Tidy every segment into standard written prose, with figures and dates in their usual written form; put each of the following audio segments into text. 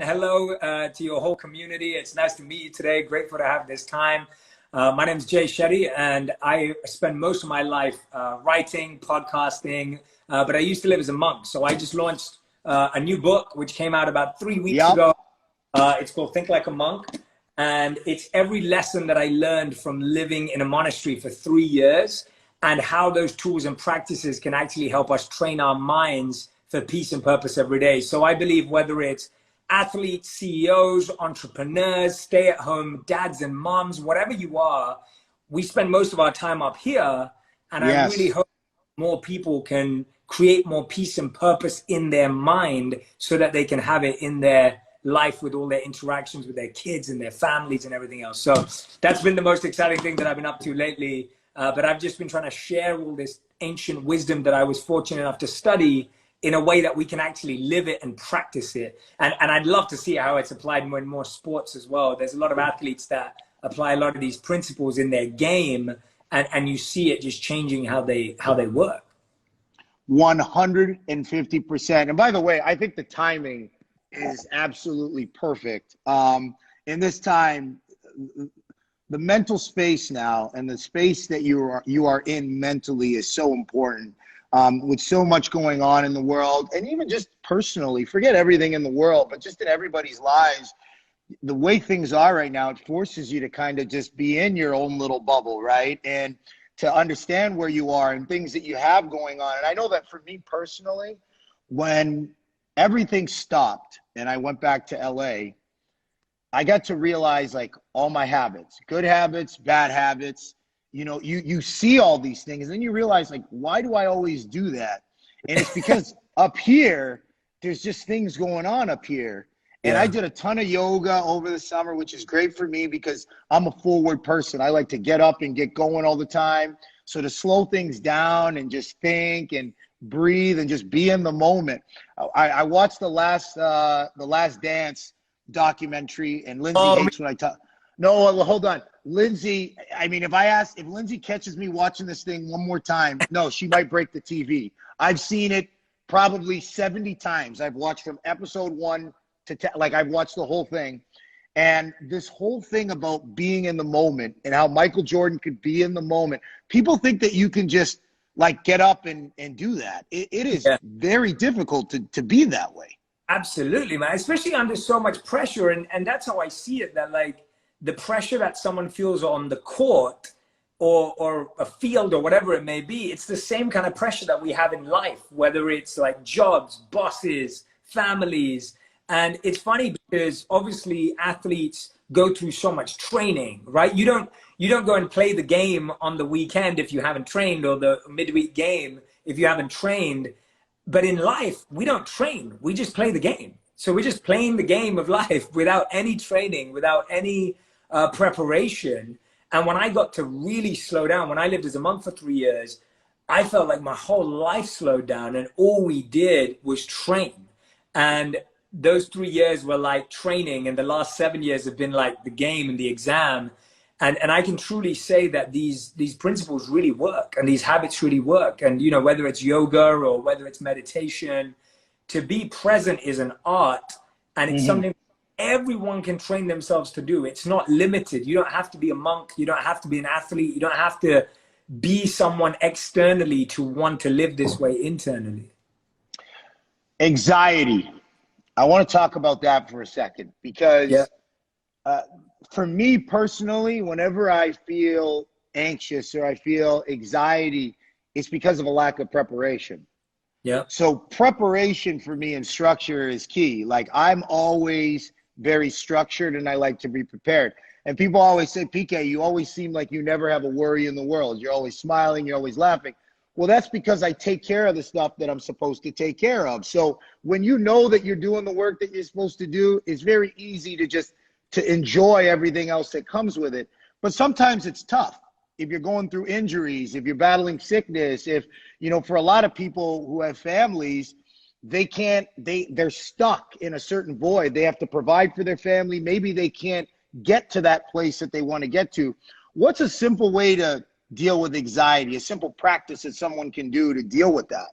Hello to your whole community. It's nice to meet you today. Grateful to have this time. My name is Shetty, and I spend most of my life writing, podcasting, but I used to live as a monk. So I just launched a new book, which came out about 3 weeks ago. It's called Think Like a Monk. And it's every lesson that I learned from living in a monastery for 3 years and how those tools and practices can actually help us train our minds for peace and purpose every day. So I believe whether it's athletes, CEOs, entrepreneurs, stay-at-home dads and moms, whatever you are, we spend most of our time up here. And I really hope more people can create more peace and purpose in their mind so that they can have it in their life with all their interactions with their kids and their families and everything else. So that's been the most exciting thing that I've been up to lately. But I've just been trying to share all this ancient wisdom that I was fortunate enough to study in a way that we can actually live it and practice it. And I'd love to see how it's applied more in more sports as well. There's a lot of athletes that apply a lot of these principles in their game, and you see it just changing how they work. 150%. And by the way, I think the timing is absolutely perfect. In this time, the mental space now and the space that you are in mentally is so important. With so much going on in the world, and even just personally, forget everything in the world, but just in everybody's lives, the way things are right now, it forces you to kind of just be in your own little bubble, right? And to understand where you are and things that you have going on. And I know that for me personally, when everything stopped and I went back to LA, I got to realize like all my habits, good habits, bad habits. You know, you see all these things and then you realize like, why do I always do that? And it's because up here, there's just things going on up here. And I did a ton of yoga over the summer, which is great for me because I'm a forward person. I like to get up and get going all the time. So to slow things down and just think and breathe and just be in the moment. I watched the Last Dance documentary, and Lindsay hates when I talk. No, hold on. Lindsay, I mean, if Lindsay catches me watching this thing one more time, no, she might break the TV. I've seen it probably 70 times. I've watched from episode 1 to 10, like I've watched the whole thing. And this whole thing about being in the moment and how Michael Jordan could be in the moment, people think that you can just like get up and do that. It is very difficult to be that way. Absolutely, man, especially under so much pressure. And that's how I see it, that like, the pressure that someone feels on the court or a field or whatever it may be, it's the same kind of pressure that we have in life, whether it's like jobs, bosses, families. And it's funny because obviously athletes go through so much training, right? You don't go and play the game on the weekend if you haven't trained, or the midweek game if you haven't trained. But in life, we don't train, we just play the game. So we're just playing the game of life without any training, without any preparation. And when I got to really slow down, when I lived as a monk for 3 years, I felt like my whole life slowed down and all we did was train. And those 3 years were like training, and the last 7 years have been like the game and the exam. And I can truly say that these principles really work and these habits really work. And, you know, whether it's yoga or whether it's meditation, to be present is an art, and it's something everyone can train themselves to do. It's not limited. You don't have to be a monk. You don't have to be an athlete. You don't have to be someone externally to want to live this way internally. Anxiety. I want to talk about that for a second because for me personally, whenever I feel anxious or I feel anxiety, it's because of a lack of preparation. Yeah. So preparation for me and structure is key. Like I'm always very structured and I like to be prepared. And people always say, PK, you always seem like you never have a worry in the world. You're always smiling. You're always laughing. Well, that's because I take care of the stuff that I'm supposed to take care of. So when you know that you're doing the work that you're supposed to do, it's very easy to enjoy everything else that comes with it. But sometimes it's tough. If you're going through injuries, if you're battling sickness, if, you know, for a lot of people who have families, they're stuck in a certain void. They have to provide for their family. Maybe they can't get to that place that they want to get to. What's a simple way to deal with anxiety, a simple practice that someone can do to deal with that?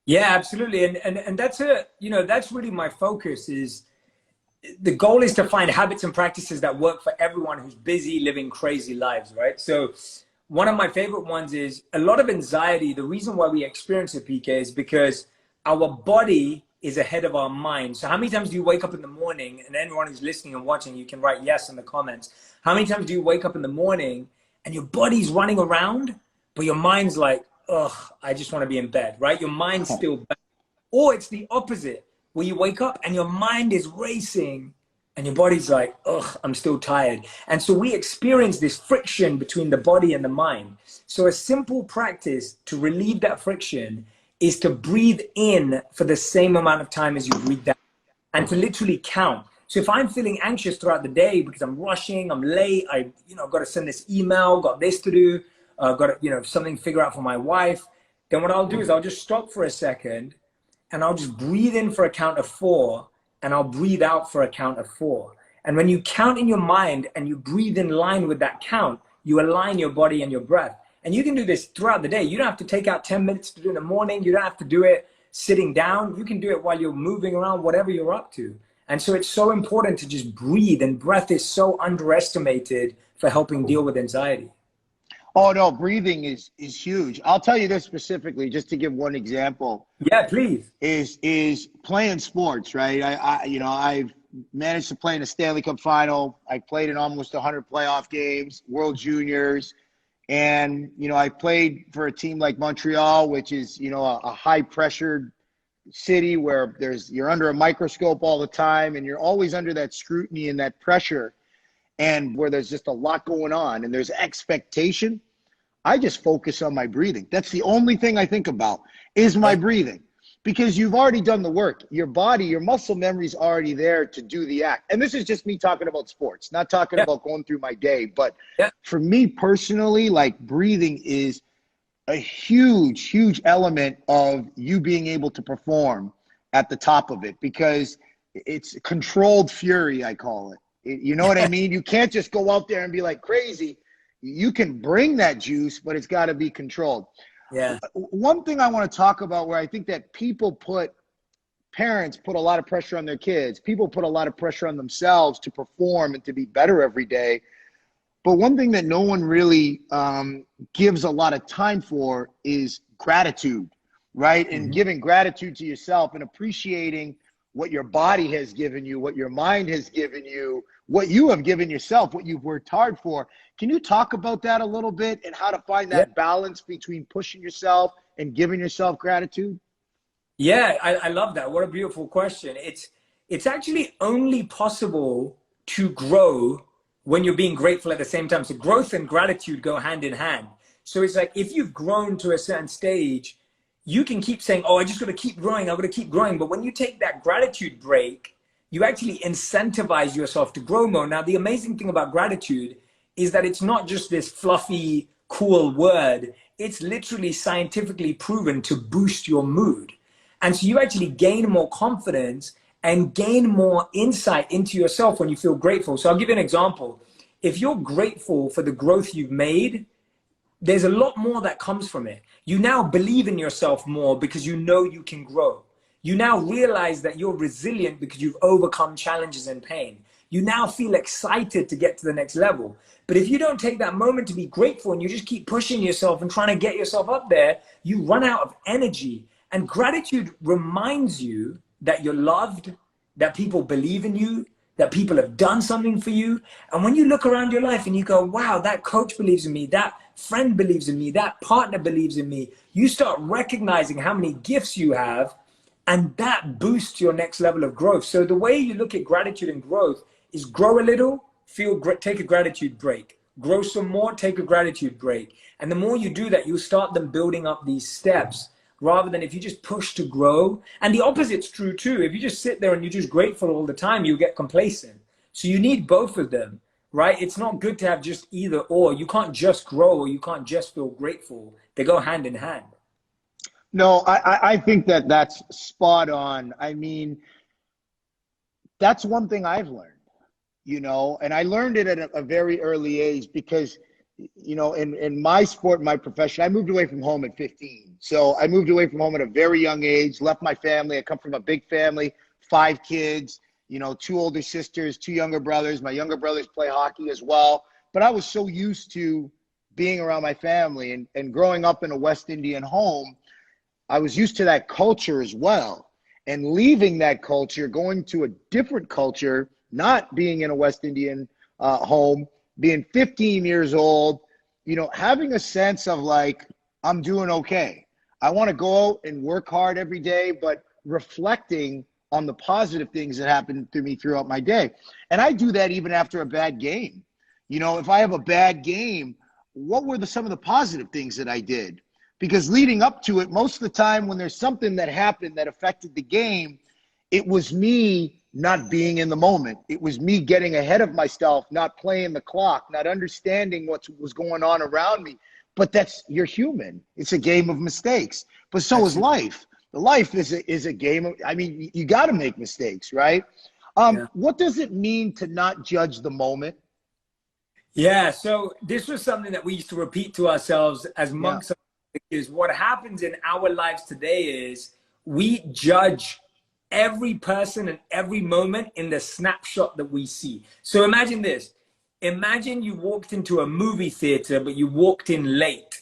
Yeah, absolutely. And that's that's really my focus is the goal is to find habits and practices that work for everyone who's busy living crazy lives, right? So one of my favorite ones is a lot of anxiety. The reason why we experience it, PK, is because our body is ahead of our mind. So how many times do you wake up in the morning, and anyone who's listening and watching, you can write yes in the comments. How many times do you wake up in the morning and your body's running around, but your mind's like, ugh, I just want to be in bed, right? Your mind's still back. Or it's the opposite, where you wake up and your mind is racing and your body's like, ugh, I'm still tired. And so we experience this friction between the body and the mind. So a simple practice to relieve that friction is to breathe in for the same amount of time as you breathe out, and to literally count. So if I'm feeling anxious throughout the day because I'm rushing, I'm late, I've got to send this email, got this to do, got to, something to figure out for my wife, then what I'll do is I'll just stop for a second and I'll just breathe in for a count of 4 and I'll breathe out for a count of 4. And when you count in your mind and you breathe in line with that count, you align your body and your breath. And you can do this throughout the day. You don't have to take out 10 minutes to do in the morning. You don't have to do it sitting down. You can do it while you're moving around, whatever you're up to. And so it's so important to just breathe, and breath is so underestimated for helping deal with anxiety. Oh no, breathing is huge. I'll tell you this specifically, just to give one example. Yeah, please. Is playing sports, right? I've managed to play in a Stanley Cup final. I played in almost 100 playoff games, World Juniors. And, I played for a team like Montreal, which is, a high pressured city where you're under a microscope all the time and you're always under that scrutiny and that pressure, and where there's just a lot going on and there's expectation. I just focus on my breathing. That's the only thing I think about is my breathing, because you've already done the work. Your body, your muscle memory's already there to do the act. And this is just me talking about sports, not talking about going through my day. But for me personally, like, breathing is a huge, huge element of you being able to perform at the top of it, because it's controlled fury, I call it. You know what I mean? You can't just go out there and be like crazy. You can bring that juice, but it's got to be controlled. Yeah. One thing I want to talk about, where I think that parents put a lot of pressure on their kids. People put a lot of pressure on themselves to perform and to be better every day. But one thing that no one really gives a lot of time for is gratitude, right? Mm-hmm. And giving gratitude to yourself and appreciating what your body has given you, what your mind has given you, what you have given yourself, what you've worked hard for. Can you talk about that a little bit, and how to find that balance between pushing yourself and giving yourself gratitude? Yeah, I love that. What a beautiful question. It's actually only possible to grow when you're being grateful at the same time. So growth and gratitude go hand in hand. So it's like, if you've grown to a certain stage, you can keep saying, oh, I just got to keep growing. I've got to keep growing. But when you take that gratitude break, you actually incentivize yourself to grow more. Now, the amazing thing about gratitude is that it's not just this fluffy, cool word. It's literally scientifically proven to boost your mood. And so you actually gain more confidence and gain more insight into yourself when you feel grateful. So I'll give you an example. If you're grateful for the growth you've made, there's a lot more that comes from it. You now believe in yourself more because you know you can grow. You now realize that you're resilient because you've overcome challenges and pain. You now feel excited to get to the next level. But if you don't take that moment to be grateful and you just keep pushing yourself and trying to get yourself up there, you run out of energy. And gratitude reminds you that you're loved, that people believe in you, that people have done something for you. And when you look around your life and you go, wow, that coach believes in me, that friend believes in me, that partner believes in me, you start recognizing how many gifts you have, and that boosts your next level of growth. So the way you look at gratitude and growth is grow a little, take a gratitude break. Grow some more, take a gratitude break. And the more you do that, you'll start them building up these steps, rather than if you just push to grow. And the opposite's true too. If you just sit there and you're just grateful all the time, you get complacent. So you need both of them, right? It's not good to have just either or. You can't just grow or you can't just feel grateful. They go hand in hand. No, I think that that's spot on. I mean, that's one thing I've learned, and I learned it at a very early age, because in my sport, my profession, I moved away from home at 15. So I moved away from home at a very young age, left my family. I come from a big family, 5 kids, you know, 2 older sisters, 2 younger brothers. My younger brothers play hockey as well. But I was so used to being around my family and growing up in a West Indian home, I was used to that culture as well. And leaving that culture, going to a different culture, not being in a West Indian home, being 15 years old, you know, having a sense of like, I'm doing okay. I want to go out and work hard every day, but reflecting on the positive things that happen to me throughout my day. And I do that even after a bad game. You know, if I have a bad game, what were some of the positive things that I did? Because leading up to it, most of the time when there's something that happened that affected the game, it was me not being in the moment. It was me getting ahead of myself, not playing the clock, not understanding what was going on around me. But you're human. It's a game of mistakes. But so is life. The life is a game of, I mean, you got to make mistakes, right? What does it mean to not judge the moment? Yeah, so this was something that we used to repeat to ourselves as monks. Is what happens in our lives today is we judge every person and every moment in the snapshot that we see. So imagine this. Imagine you walked into a movie theater, but you walked in late.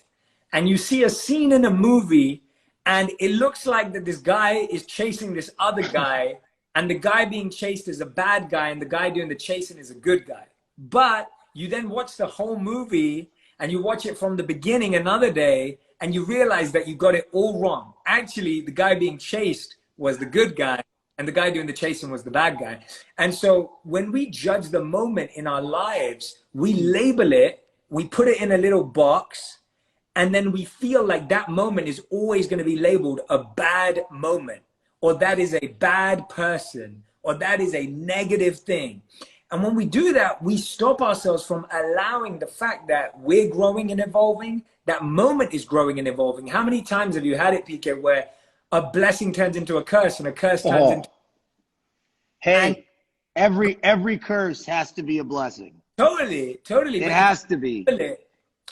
And you see a scene in a movie, and it looks like that this guy is chasing this other guy, and the guy being chased is a bad guy, and the guy doing the chasing is a good guy. But you then watch the whole movie, and you watch it from the beginning another day, and you realize that you got it all wrong. Actually, the guy being chased was the good guy, and the guy doing the chasing was the bad guy. And so when we judge the moment in our lives, we label it, we put it in a little box, and then we feel like that moment is always going to be labeled a bad moment, or that is a bad person, or that is a negative thing. And when we do that, we stop ourselves from allowing the fact that we're growing and evolving, that moment is growing and evolving. How many times have you had it, PK, where a blessing turns into a curse and a curse turns into... Hey, every curse has to be a blessing. Totally. It has to be.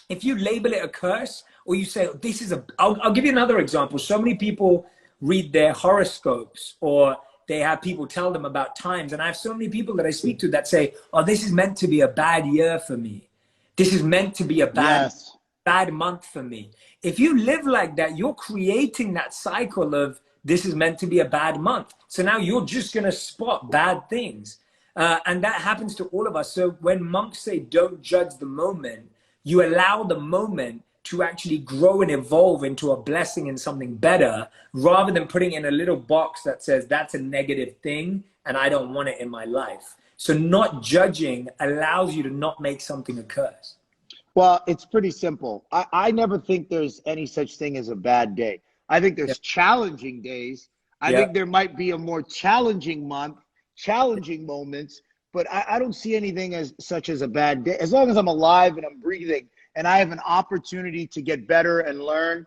If you label it a curse, or you say, this is a... I'll give you another example. So many people read their horoscopes, or they have people tell them about times. And I have so many people that I speak to that say, oh, this is meant to be a bad year for me. This is meant to be a bad month for me. If you live like that, you're creating that cycle of this is meant to be a bad month. So now you're just going to spot bad things. And that happens to all of us. So when monks say, don't judge the moment, you allow the moment to actually grow and evolve into a blessing and something better, rather than putting in a little box that says that's a negative thing and I don't want it in my life. So not judging allows you to not make something a curse. Well, it's pretty simple. I never think there's any such thing as a bad day. I think there's challenging days. I think there might be a more challenging month, challenging moments, but I don't see anything as such as a bad day. As long as I'm alive and I'm breathing and I have an opportunity to get better and learn,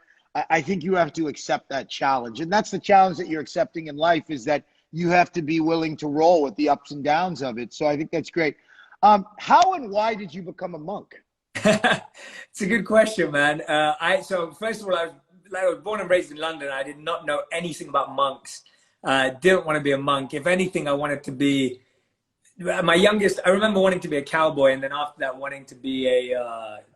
I think you have to accept that challenge. And that's the challenge that you're accepting in life, is that you have to be willing to roll with the ups and downs of it. So I think that's great. How and why did you become a monk? It's a good question, man. So first of all, I was born and raised in London. I did not know anything about monks. Didn't want to be a monk. If anything, I wanted to be my youngest. I remember wanting to be a cowboy, and then after that, wanting to be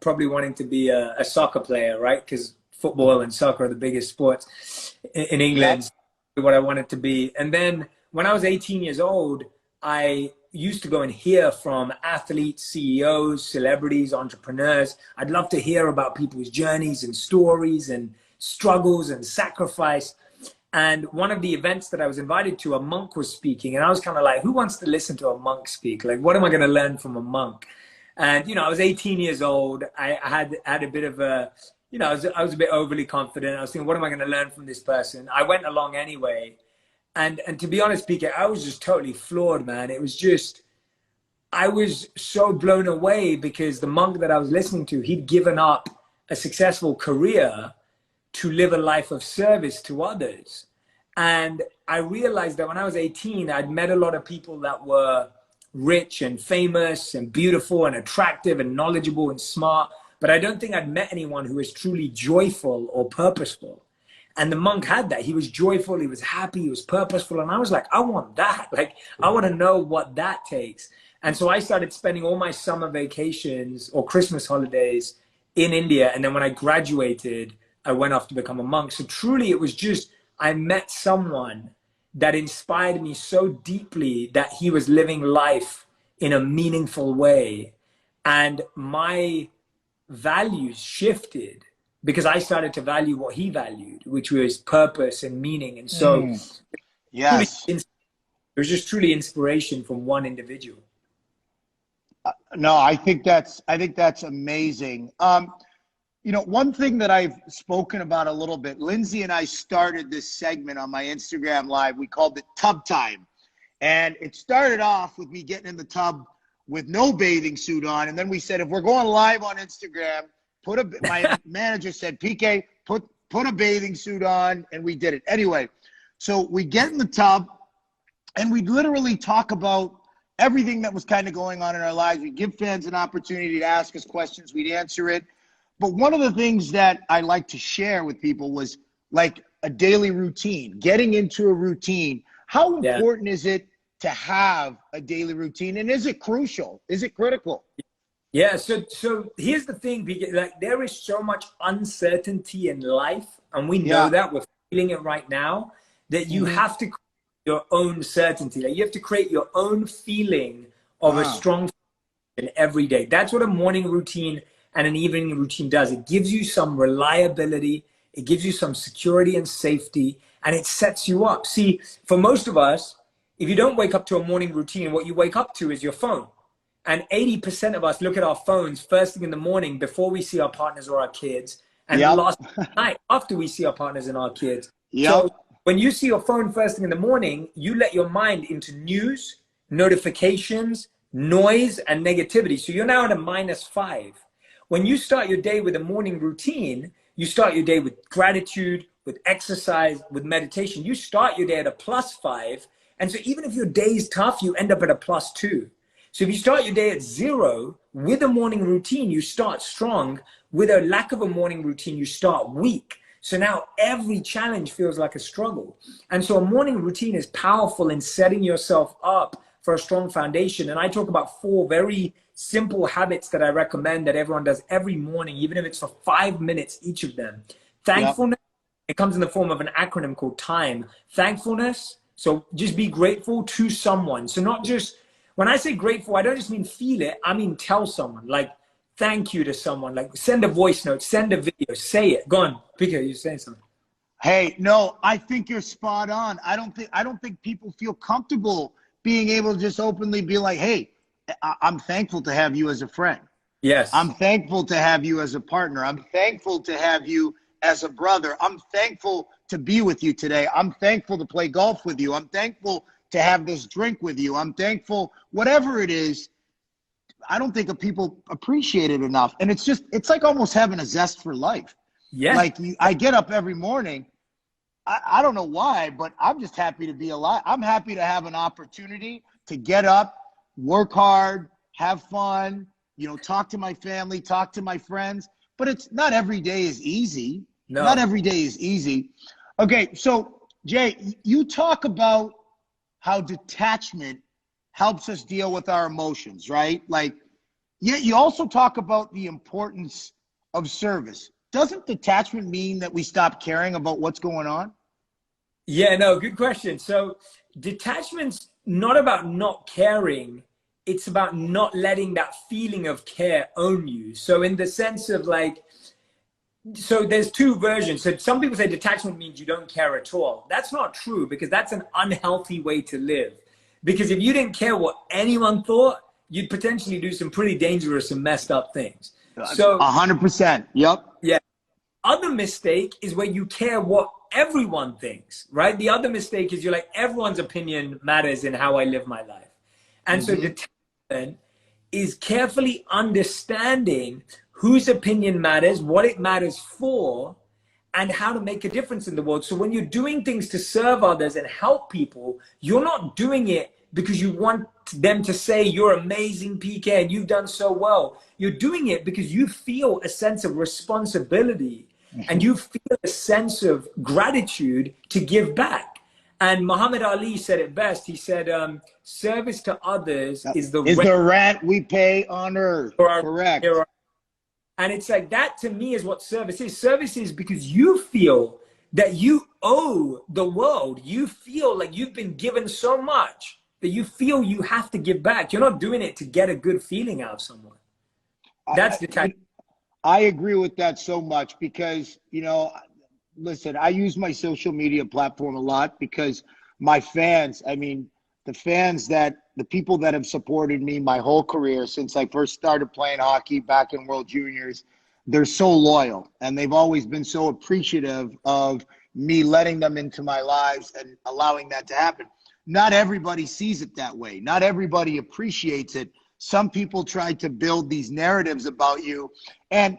probably wanting to be a soccer player, right? Because football and soccer are the biggest sports in England. What I wanted to be. And then when I was 18 years old, I used to go and hear from athletes, CEOs, celebrities, entrepreneurs. I'd love to hear about people's journeys and stories and struggles and sacrifice. And one of the events that I was invited to, a monk was speaking, and I was kind of like, who wants to listen to a monk speak? Like, what am I going to learn from a monk? And, you know, I was 18 years old. I had a bit of a, you know, I was a bit overly confident. I was thinking, what am I going to learn from this person? I went along anyway. And to be honest, PK, I was just totally floored, man. It was just, I was so blown away because the monk that I was listening to, he'd given up a successful career to live a life of service to others. And I realized that when I was 18, I'd met a lot of people that were rich and famous and beautiful and attractive and knowledgeable and smart, but I don't think I'd met anyone who was truly joyful or purposeful. And the monk had that. He was joyful, he was happy, he was purposeful. And I was like, I want that. Like, I want to know what that takes. And so I started spending all my summer vacations or Christmas holidays in India. And then when I graduated, I went off to become a monk. So truly, it was just, I met someone that inspired me so deeply that he was living life in a meaningful way. And my values shifted because I started to value what he valued, which was purpose and meaning. And so yes, it was just truly inspiration from one individual. No, I think that's amazing. You know, one thing that I've spoken about a little bit, Lindsay and I started this segment on my Instagram Live. We called it Tub Time. And it started off with me getting in the tub with no bathing suit on. And then we said, if we're going live on Instagram, my manager said, PK, put a bathing suit on. And we did it. Anyway, so we get in the tub and we literally talk about everything that was kind of going on in our lives. We give fans an opportunity to ask us questions. We'd answer it. But one of the things that I like to share with people was like a daily routine, getting into a routine. How important is it to have a daily routine? And is it crucial? Is it critical? Yeah, so here's the thing, like there is so much uncertainty in life, and we know that we're feeling it right now, that you have to create your own certainty. Like you have to create your own feeling of a strong feeling every day. That's what a morning routine and an evening routine does. It gives you some reliability, it gives you some security and safety, and it sets you up. See, for most of us, if you don't wake up to a morning routine, what you wake up to is your phone. And 80% of us look at our phones first thing in the morning before we see our partners or our kids, and last night after we see our partners and our kids. So when you see your phone first thing in the morning, you let your mind into news, notifications, noise, and negativity. So you're now at a -5. When you start your day with a morning routine, you start your day with gratitude, with exercise, with meditation. You start your day at a +5. And so even if your day is tough, you end up at a +2. So if you start your day at 0 with a morning routine, you start strong. With a lack of a morning routine, you start weak. So now every challenge feels like a struggle. And so a morning routine is powerful in setting yourself up for a strong foundation. And I talk about 4 very simple habits that I recommend that everyone does every morning, even if it's for 5 minutes, each of them. Thankfulness, it comes in the form of an acronym called TIME. Thankfulness, so just be grateful to someone. So not just, when I say grateful, I don't just mean feel it, I mean tell someone, like thank you to someone, like send a voice note, send a video, say it. Go on, Peter, you're saying something. Hey, no, I think you're spot on. I don't think people feel comfortable being able to just openly be like, hey, I'm thankful to have you as a friend. Yes. I'm thankful to have you as a partner. I'm thankful to have you as a brother. I'm thankful to be with you today. I'm thankful to play golf with you. I'm thankful to have this drink with you. I'm thankful, whatever it is. I don't think people appreciate it enough. And it's like almost having a zest for life. Yeah. Like I get up every morning. I don't know why, but I'm just happy to be alive. I'm happy to have an opportunity to get up, work hard, have fun, you know, talk to my family, talk to my friends. But it's not every day is easy. No. Not every day is easy. Okay, so Jay, you talk about how detachment helps us deal with our emotions, right? Like, yet you also talk about the importance of service. Doesn't detachment mean that we stop caring about what's going on? Yeah, no, good question. So detachment's not about not caring. It's about not letting that feeling of care own you. So in the sense of like, so there's 2 versions. So some people say detachment means you don't care at all. That's not true, because that's an unhealthy way to live. Because if you didn't care what anyone thought, you'd potentially do some pretty dangerous and messed up things. So 100%. Yep. Yeah. Other mistake is where you care what everyone thinks, right? The other mistake is you're like, everyone's opinion matters in how I live my life. And so detachment is carefully understanding whose opinion matters, what it matters for, and how to make a difference in the world. So when you're doing things to serve others and help people, you're not doing it because you want them to say you're amazing, PK, and you've done so well. You're doing it because you feel a sense of responsibility and you feel a sense of gratitude to give back. And Muhammad Ali said it best. He said, service to others is the rent we pay on earth. Correct. And it's like, that to me is what service is. Service is because you feel that you owe the world. You feel like you've been given so much that you feel you have to give back. You're not doing it to get a good feeling out of someone. That's detachment. I agree with that so much because, you know, listen, I use my social media platform a lot because my fans, I mean, the people that have supported me my whole career since I first started playing hockey back in World Juniors, they're so loyal and they've always been so appreciative of me letting them into my lives and allowing that to happen. Not everybody sees it that way. Not everybody appreciates it. Some people try to build these narratives about you. And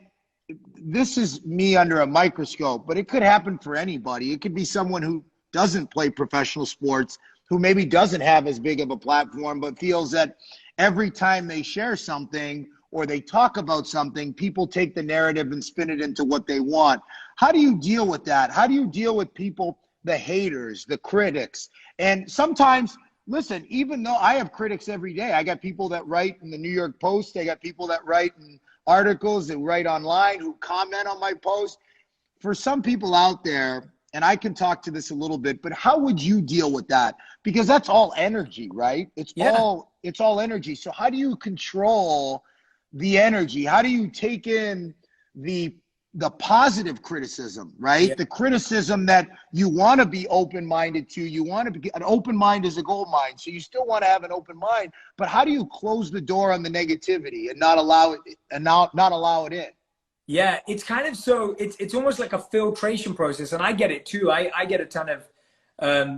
this is me under a microscope, but it could happen for anybody. It could be someone who doesn't play professional sports, who maybe doesn't have as big of a platform, but feels that every time they share something or they talk about something, people take the narrative and spin it into what they want. How do you deal with that? How do you deal with people, the haters, the critics? And sometimes, listen, even though I have critics every day, I got people that write in the New York Post, I got people that write in articles, that write online, who comment on my posts. For some people out there, and I can talk to this a little bit, but how would you deal with that? Because that's all energy, right? It's all energy. So how do you control the energy? How do you take in the positive criticism, right? Yeah. The criticism that you want to be open-minded to. You want to be, an open mind is a gold mine. So you still want to have an open mind, but how do you close the door on the negativity and not allow it in? Yeah, it's kind of, so it's almost like a filtration process, and I get it too. I get a ton of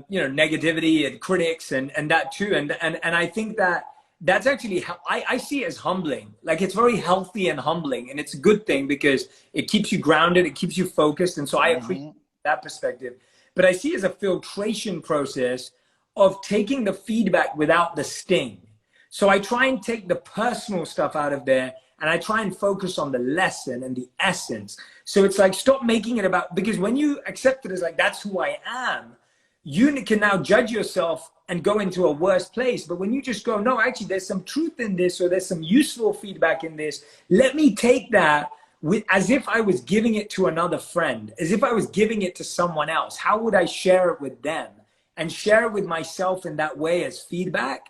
you know, negativity and critics and that too, and I think that's actually, I see it as humbling. Like, it's very healthy and humbling, and it's a good thing because it keeps you grounded, it keeps you focused, and so I appreciate that perspective. But I see it as a filtration process of taking the feedback without the sting. So I try and take the personal stuff out of there, and I try and focus on the lesson and the essence. So it's like, stop making it about, because when you accept it as like, that's who I am, you can now judge yourself and go into a worse place. But when you just go, no, actually, there's some truth in this, or there's some useful feedback in this, let me take that as if I was giving it to another friend, as if I was giving it to someone else. How would I share it with them? And share it with myself in that way as feedback.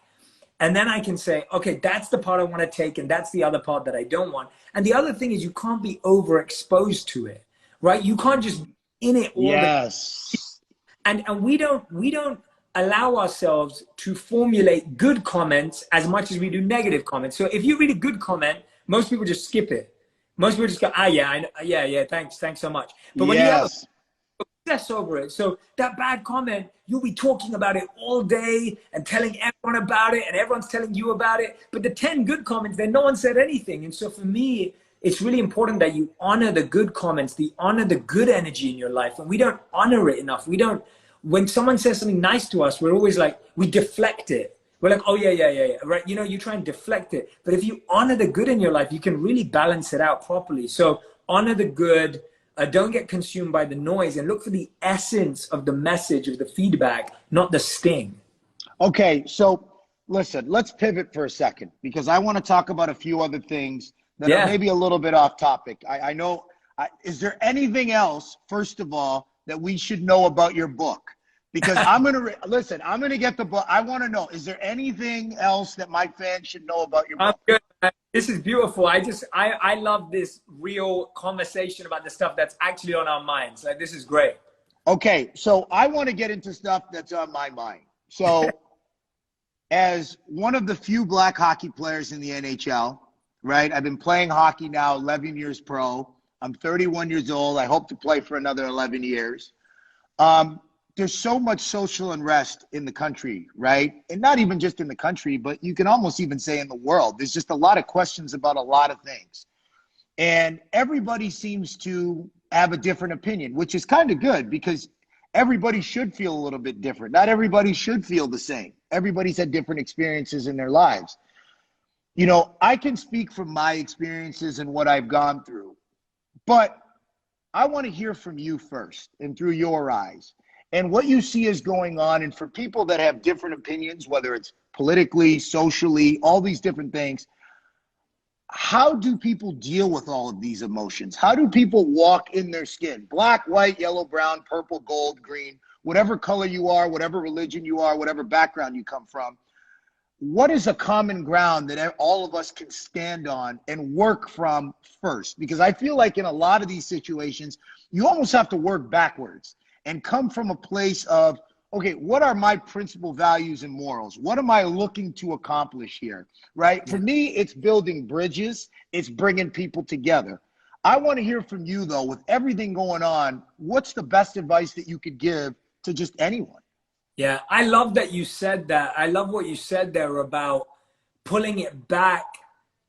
And then I can say, okay, that's the part I want to take, and that's the other part that I don't want. And the other thing is, you can't be overexposed to it, right? You can't just be in it all the time. And we don't allow ourselves to formulate good comments as much as we do negative comments. So if you read a good comment, most people just skip it. Most people just go, yeah, thanks so much. But when you have obsess over it, so that bad comment, you'll be talking about it all day and telling everyone about it, and everyone's telling you about it. But the 10 good comments, then no one said anything. And so for me, it's really important that you honor the good comments, honor the good energy in your life. And we don't honor it enough. When someone says something nice to us, we're always like, we deflect it. We're like, oh yeah, right? You know, you try and deflect it. But if you honor the good in your life, you can really balance it out properly. So honor the good. Don't get consumed by the noise, and look for the essence of the message, of the feedback, not the sting. Okay, so listen, let's pivot for a second, because I want to talk about a few other things that are maybe a little bit off topic. I know, is there anything else, first of all, that we should know about your book? Because I'm going to, I'm going to get the book. I want to know, is there anything else that my fans should know about your book? Good. This is beautiful. I love this real conversation about the stuff that's actually on our minds. Like, this is great. Okay, so I want to get into stuff that's on my mind. So as one of the few black hockey players in the NHL, right? I've been playing hockey now 11 years pro. I'm 31 years old. I hope to play for another 11 years. There's so much social unrest in the country, right? And not even just in the country, but you can almost even say in the world. There's just a lot of questions about a lot of things. And everybody seems to have a different opinion, which is kind of good, because everybody should feel a little bit different. Not everybody should feel the same. Everybody's had different experiences in their lives. You know, I can speak from my experiences and what I've gone through, but I want to hear from you first and through your eyes and what you see is going on. And for people that have different opinions, whether it's politically, socially, all these different things, how do people deal with all of these emotions? How do people walk in their skin? Black, white, yellow, brown, purple, gold, green, whatever color you are, whatever religion you are, whatever background you come from. What is a common ground that all of us can stand on and work from first? Because I feel like in a lot of these situations, you almost have to work backwards and come from a place of, okay, what are my principal values and morals? What am I looking to accomplish here, right? For me, it's building bridges. It's bringing people together. I want to hear from you, though, with everything going on, what's the best advice that you could give to just anyone? Yeah, I love that you said that. I love what you said there about pulling it back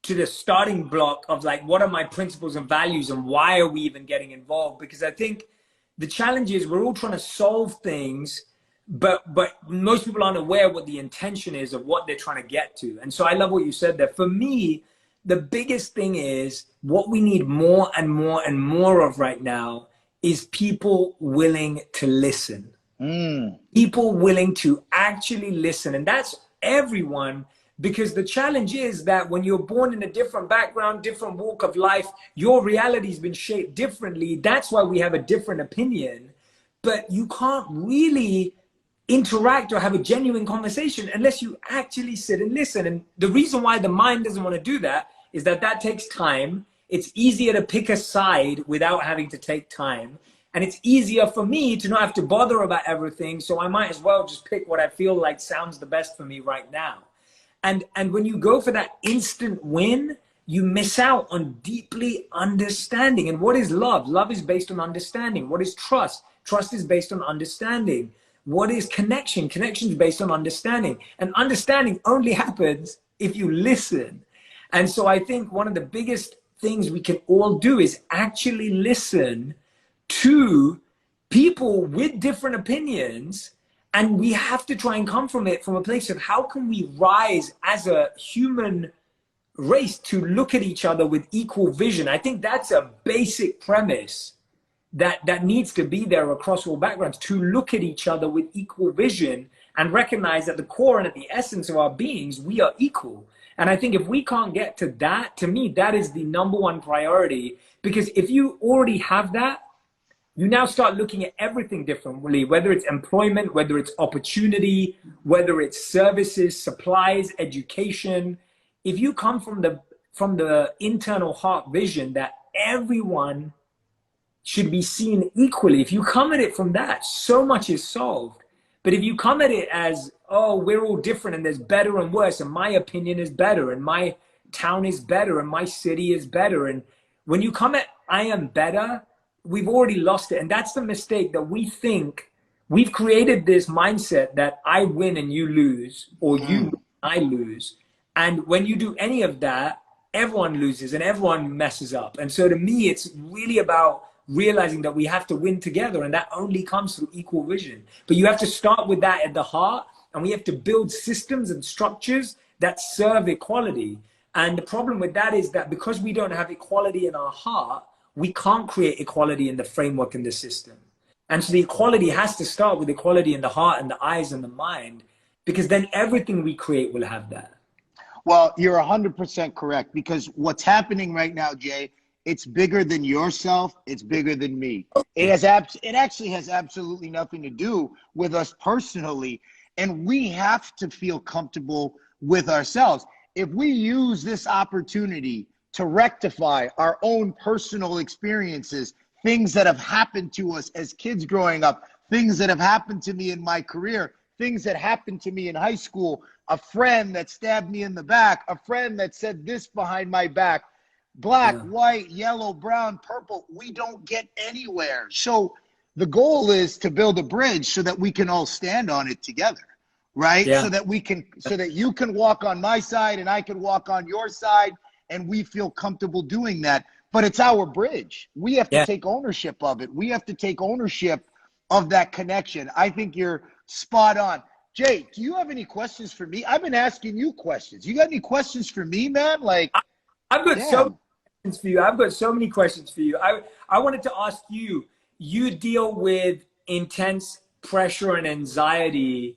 to the starting block of like, what are my principles and values and why are we even getting involved? Because I think the challenge is we're all trying to solve things, but most people aren't aware what the intention is of what they're trying to get to. And so I love what you said there. For me, the biggest thing is what we need more and more and more of right now is people willing to listen. People willing to actually listen. And that's everyone, because the challenge is that when you're born in a different background, different walk of life, your reality's been shaped differently. That's why we have a different opinion. But you can't really interact or have a genuine conversation unless you actually sit and listen. And the reason why the mind doesn't want to do that is that that takes time. It's easier to pick a side without having to take time. And it's easier for me to not have to bother about everything. So I might as well just pick what I feel like sounds the best for me right now. And when you go for that instant win, you miss out on deeply understanding. And what is love? Love is based on understanding. What is trust? Trust is based on understanding. What is connection? Connection is based on understanding. And understanding only happens if you listen. And so I think one of the biggest things we can all do is actually listen to people with different opinions, and we have to try and come from it from a place of how can we rise as a human race to look at each other with equal vision. I think that's a basic premise that needs to be there across all backgrounds, to look at each other with equal vision and recognize at the core and at the essence of our beings, we are equal. And I think if we can't get to that, to me, that is the number one priority, because if you already have that, you now start looking at everything differently, whether it's employment, whether it's opportunity, whether it's services, supplies, education. If you come from the internal heart vision that everyone should be seen equally, if you come at it from that, so much is solved. But if you come at it as, oh, we're all different and there's better and worse, and my opinion is better, and my town is better, and my city is better, and when you come at I am better, we've already lost it. And that's the mistake, that we think we've created this mindset that I win and you lose, or you win, I lose. And when you do any of that, everyone loses and everyone messes up. And so to me, it's really about realizing that we have to win together, and that only comes through equal vision. But you have to start with that at the heart, and we have to build systems and structures that serve equality. And the problem with that is that because we don't have equality in our heart, we can't create equality in the framework and the system. And so the equality has to start with equality in the heart and the eyes and the mind, because then everything we create will have that. Well, you're 100% correct, because what's happening right now, Jay, it's bigger than yourself. It's bigger than me. It actually has absolutely nothing to do with us personally. And we have to feel comfortable with ourselves. If we use this opportunity to rectify our own personal experiences, things that have happened to us as kids growing up, things that have happened to me in my career, things that happened to me in high school, a friend that stabbed me in the back, a friend that said this behind my back, black, white, yellow, brown, purple, we don't get anywhere. So the goal is to build a bridge so that we can all stand on it together, right? So that you can walk on my side and I can walk on your side, and we feel comfortable doing that. But it's our bridge. We have to take ownership of it. We have to take ownership of that connection. I think you're spot on. Jay, do you have any questions for me? I've been asking you questions. You got any questions for me, man? Like, I've got questions for you. I've got so many questions for you. I wanted to ask you, you deal with intense pressure and anxiety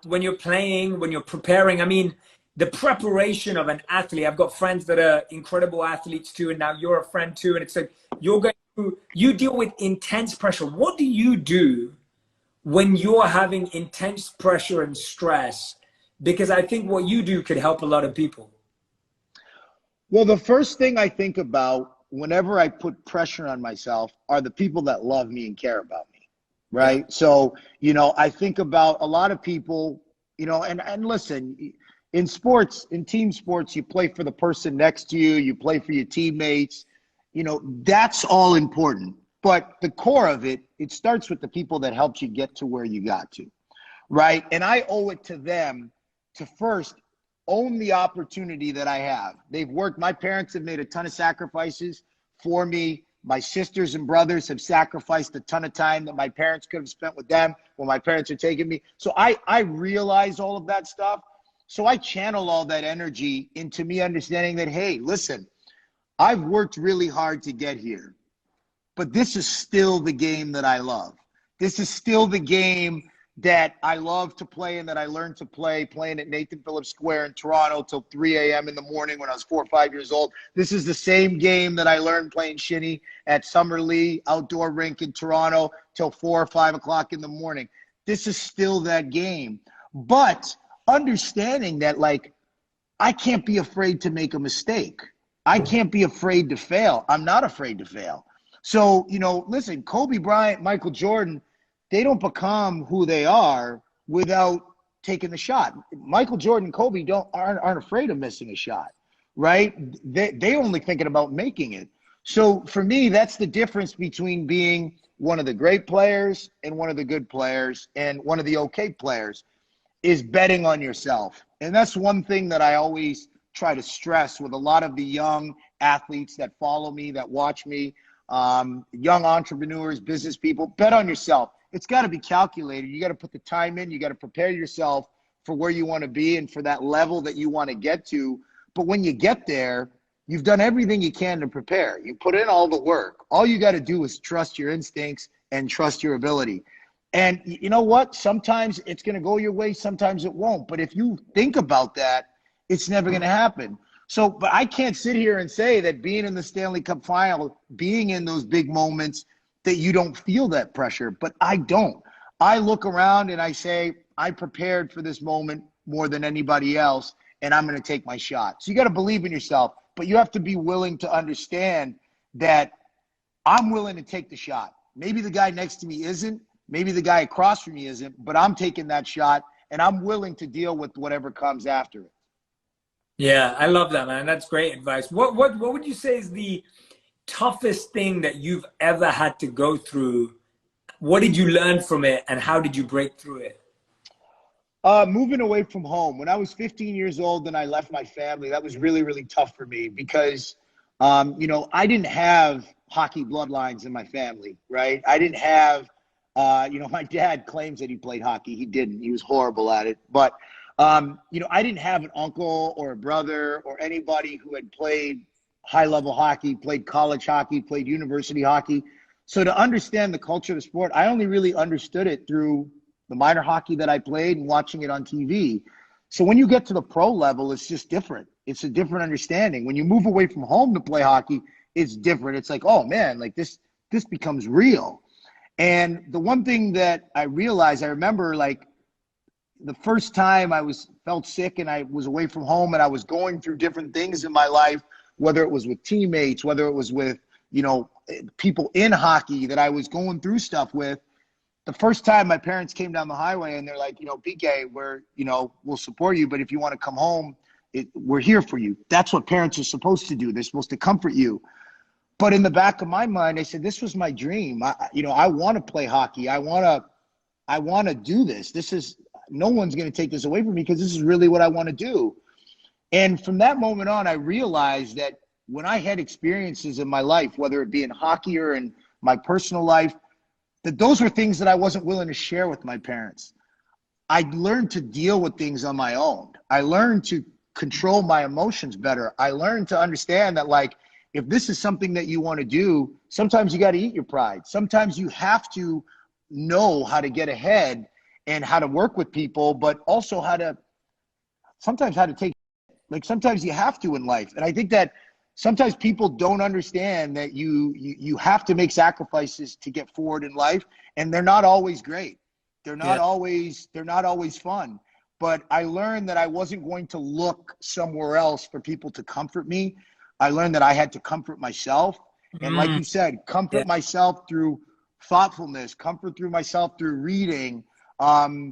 when you're playing, when you're preparing. I mean, the preparation of an athlete, I've got friends that are incredible athletes too, and now you're a friend too. And it's like, you deal with intense pressure. What do you do when you're having intense pressure and stress? Because I think what you do could help a lot of people. Well, the first thing I think about whenever I put pressure on myself are the people that love me and care about me, right? Yeah. So, I think about a lot of people, and listen, in sports, in team sports, you play for the person next to you, you play for your teammates, that's all important. But the core of it, it starts with the people that helped you get to where you got to, right? And I owe it to them to first own the opportunity that I have. My parents have made a ton of sacrifices for me. My sisters and brothers have sacrificed a ton of time that my parents could have spent with them when my parents are taking me. So I realize all of that stuff. So I channel all that energy into me understanding that, hey, listen, I've worked really hard to get here, but this is still the game that I love. This is still the game that I love to play and that I learned to play playing at Nathan Phillips Square in Toronto till 3 a.m. in the morning when I was 4 or 5 years old. This is the same game that I learned playing shinny at Summerlee outdoor rink in Toronto till 4 or 5 o'clock in the morning. This is still that game. But understanding that, like, I can't be afraid to make a mistake. I can't be afraid to fail. I'm not afraid to fail. So, listen, Kobe Bryant, Michael Jordan, they don't become who they are without taking the shot. Michael Jordan, Kobe aren't afraid of missing a shot, right? They only thinking about making it. So for me, that's the difference between being one of the great players and one of the good players and one of the okay players is betting on yourself. And that's one thing that I always try to stress with a lot of the young athletes that follow me, that watch me, young entrepreneurs, business people. Bet on yourself. It's got to be calculated. You got to put the time in. You got to prepare yourself for where you want to be and for that level that you want to get to. But when you get there, you've done everything you can to prepare. You put in all the work. All you got to do is trust your instincts and trust your ability. And you know what? Sometimes it's going to go your way. Sometimes it won't. But if you think about that, it's never going to happen. So, but I can't sit here and say that being in the Stanley Cup final, being in those big moments, that you don't feel that pressure. But I don't. I look around and I say, I prepared for this moment more than anybody else, and I'm going to take my shot. So you got to believe in yourself, but you have to be willing to understand that I'm willing to take the shot. Maybe the guy next to me isn't. Maybe the guy across from me isn't, but I'm taking that shot, and I'm willing to deal with whatever comes after it. Yeah, I love that, man. That's great advice. What would you say is the toughest thing that you've ever had to go through? What did you learn from it, and how did you break through it? Moving away from home. When I was 15 years old and I left my family, that was really, really tough for me because, I didn't have hockey bloodlines in my family, right? I didn't have, my dad claims that he played hockey. He didn't. He was horrible at it. But, I didn't have an uncle or a brother or anybody who had played high-level hockey, played college hockey, played university hockey. So to understand the culture of the sport, I only really understood it through the minor hockey that I played and watching it on TV. So when you get to the pro level, it's just different. It's a different understanding. When you move away from home to play hockey, it's different. It's like, oh man, like this becomes real. And the one thing that I realized, I remember like the first time I felt sick and I was away from home and I was going through different things in my life, whether it was with teammates, whether it was with, people in hockey that I was going through stuff with. The first time my parents came down the highway and they're like, PK, we'll support you, but if you want to come home, we're here for you. That's what parents are supposed to do. They're supposed to comfort you. But in the back of my mind, I said, this was my dream. I want to play hockey. I want to do this. No one's going to take this away from me because this is really what I want to do. And from that moment on, I realized that when I had experiences in my life, whether it be in hockey or in my personal life, that those were things that I wasn't willing to share with my parents. I learned to deal with things on my own. I learned to control my emotions better. I learned to understand that, like, if this is something that you want to do, sometimes you got to eat your pride. Sometimes you have to know how to get ahead and how to work with people, but also sometimes how to take, like sometimes you have to in life. And I think that sometimes people don't understand that you have to make sacrifices to get forward in life, and they're not always great. They're not always fun. But I learned that I wasn't going to look somewhere else for people to comfort me. I learned that I had to comfort myself. And like you said, comfort myself through thoughtfulness, comfort through myself through reading,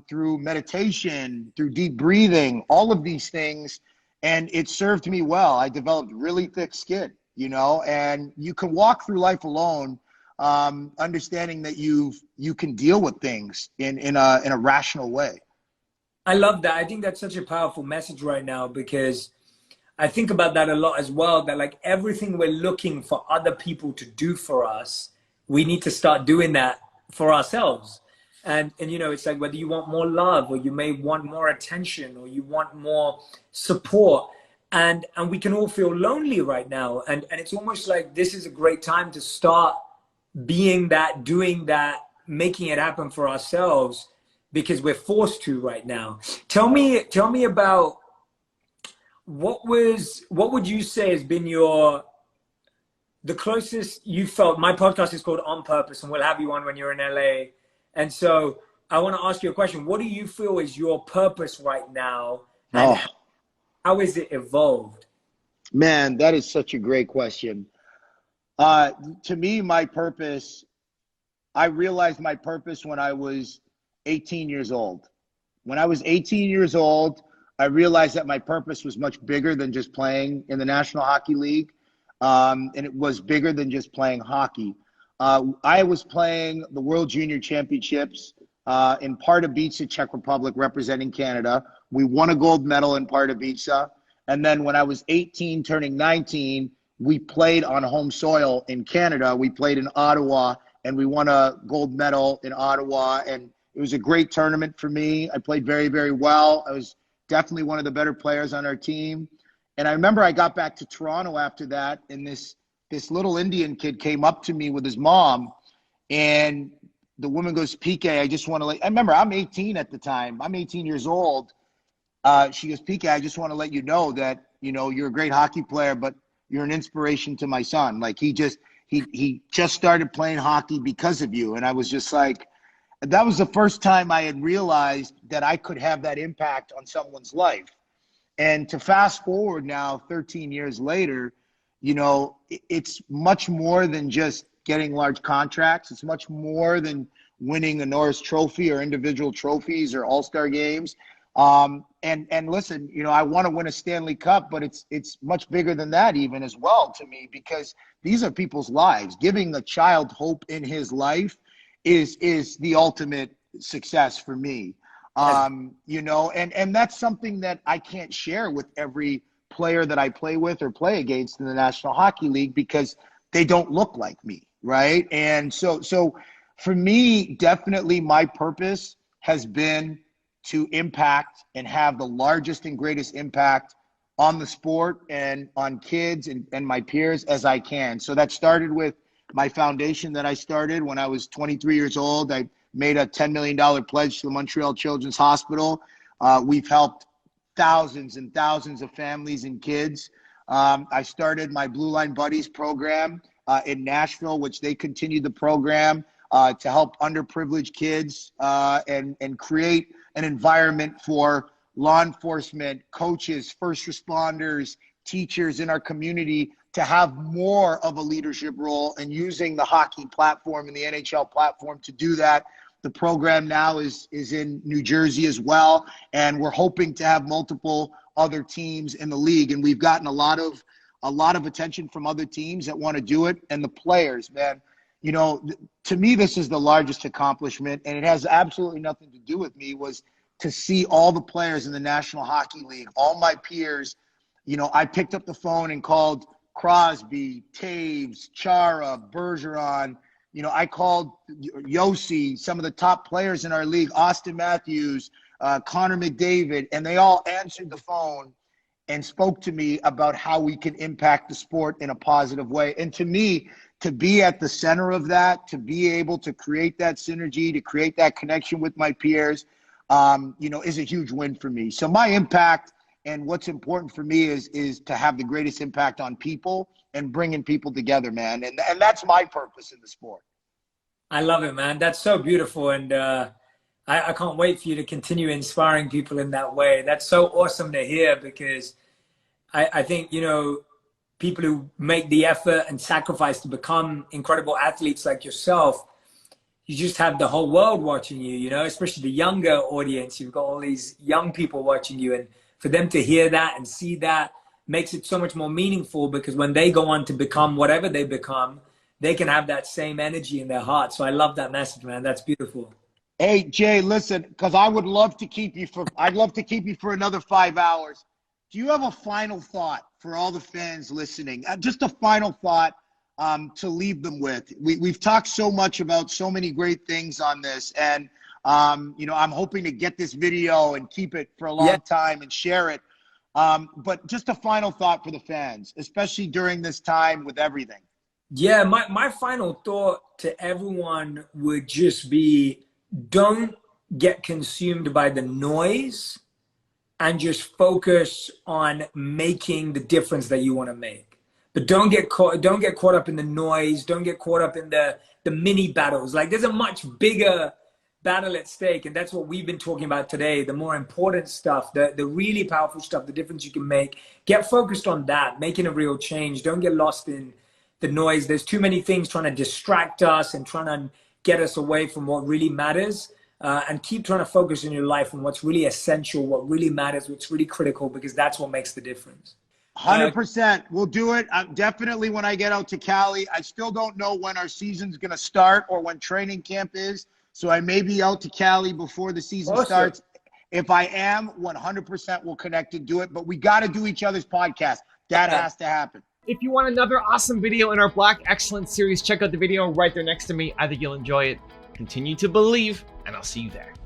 through meditation, through deep breathing, all of these things. And it served me well. I developed really thick skin, you know, and you can walk through life alone, understanding that you can deal with things in a rational way. I love that. I think that's such a powerful message right now, because I think about that a lot as well, that like everything we're looking for other people to do for us, we need to start doing that for ourselves. And you know, it's like whether you want more love, or you may want more attention, or you want more support. And we can all feel lonely right now. And it's almost like this is a great time to start being that, doing that, making it happen for ourselves, because we're forced to right now. Tell me about what would you say has been the closest you felt. My podcast is called On Purpose, and we'll have you on when you're in LA. And so I want to ask you a question. What do you feel is your purpose right now? And how is it evolved? Man, that is such a great question. To me, my purpose, I realized my purpose when I was 18 years old. When I was 18 years old, I realized that my purpose was much bigger than just playing in the National Hockey League. And it was bigger than just playing hockey. I was playing the World Junior Championships in Pardubice, Czech Republic, representing Canada. We won a gold medal in Pardubice. And then when I was 18, turning 19, we played on home soil in Canada. We played in Ottawa, and we won a gold medal in Ottawa. And it was a great tournament for me. I played very, very well. I was definitely one of the better players on our team. And I remember I got back to Toronto after that, and this little Indian kid came up to me with his mom, and the woman goes, "PK, I just want to I remember I'm 18 at the time. I'm 18 years old. She goes, "PK, I just want to let you know that, you know, you're a great hockey player, but you're an inspiration to my son. Like he just started playing hockey because of you." And I was just like, that was the first time I had realized that I could have that impact on someone's life. And to fast forward now, 13 years later, you know, it's much more than just getting large contracts. It's much more than winning a Norris Trophy or individual trophies or all-star games. And listen, you know, I want to win a Stanley Cup, but it's much bigger than that even as well to me, because these are people's lives. Giving a child hope in his life is the ultimate success for me. You know, and that's something that I can't share with every player that I play with or play against in the National Hockey League, because they don't look like me, right? And so for me, definitely my purpose has been to impact and have the largest and greatest impact on the sport and on kids and my peers as I can. So that started with my foundation that I started when I was 23 years old. I made a $10 million pledge to the Montreal Children's Hospital. We've helped thousands and thousands of families and kids. I started my Blue Line Buddies program in Nashville, which they continued the program to help underprivileged kids and create an environment for law enforcement, coaches, first responders, teachers in our community to have more of a leadership role, and using the hockey platform and the NHL platform to do that. The program now is in New Jersey as well, and we're hoping to have multiple other teams in the league. And we've gotten a lot of attention from other teams that want to do it. And the players, man, you know, to me, this is the largest accomplishment, and it has absolutely nothing to do with me, was to see all the players in the National Hockey League, all my peers. You know, I picked up the phone and called Crosby, Taves, Chara, Bergeron. You know, I called Yossi, some of the top players in our league, Austin Matthews, Connor McDavid, and they all answered the phone. and spoke to me about how we can impact the sport in a positive way. And to me, to be at the center of that, to be able to create that synergy, to create that connection with my peers, is a huge win for me. So my impact and what's important for me is to have the greatest impact on people and bringing people together, man. And that's my purpose in the sport. I love it, man. That's so beautiful. And I can't wait for you to continue inspiring people in that way. That's so awesome to hear, because I think, people who make the effort and sacrifice to become incredible athletes like yourself, you just have the whole world watching you, especially the younger audience. You've got all these young people watching you, and for them to hear that and see that makes it so much more meaningful, because when they go on to become whatever they become, they can have that same energy in their heart. So I love that message, man. That's beautiful. Hey, Jay, listen, because I'd love to keep you for another 5 hours. Do you have a final thought for all the fans listening? Just a final thought to leave them with. We've talked so much about so many great things on this, and I'm hoping to get this video and keep it for a long time and share it. But just a final thought for the fans, especially during this time with everything. Yeah, my final thought to everyone would just be, don't get consumed by the noise, and just focus on making the difference that you want to make. But don't get caught up in the noise. Don't get caught up in the mini battles. Like, there's a much bigger battle at stake, and that's what we've been talking about today. The more important stuff, the really powerful stuff, the difference you can make. Get focused on that, making a real change. Don't get lost in the noise. There's too many things trying to distract us and trying to get us away from what really matters. And keep trying to focus in your life on what's really essential, what really matters, what's really critical, because that's what makes the difference. 100%. We'll do it. Definitely when I get out to Cali. I still don't know when our season's going to start or when training camp is. So I may be out to Cali before the season starts. If I am, 100% we'll connect and do it. But we got to do each other's podcast. That has to happen. If you want another awesome video in our Black Excellence series, check out the video right there next to me. I think you'll enjoy it. Continue to believe, and I'll see you there.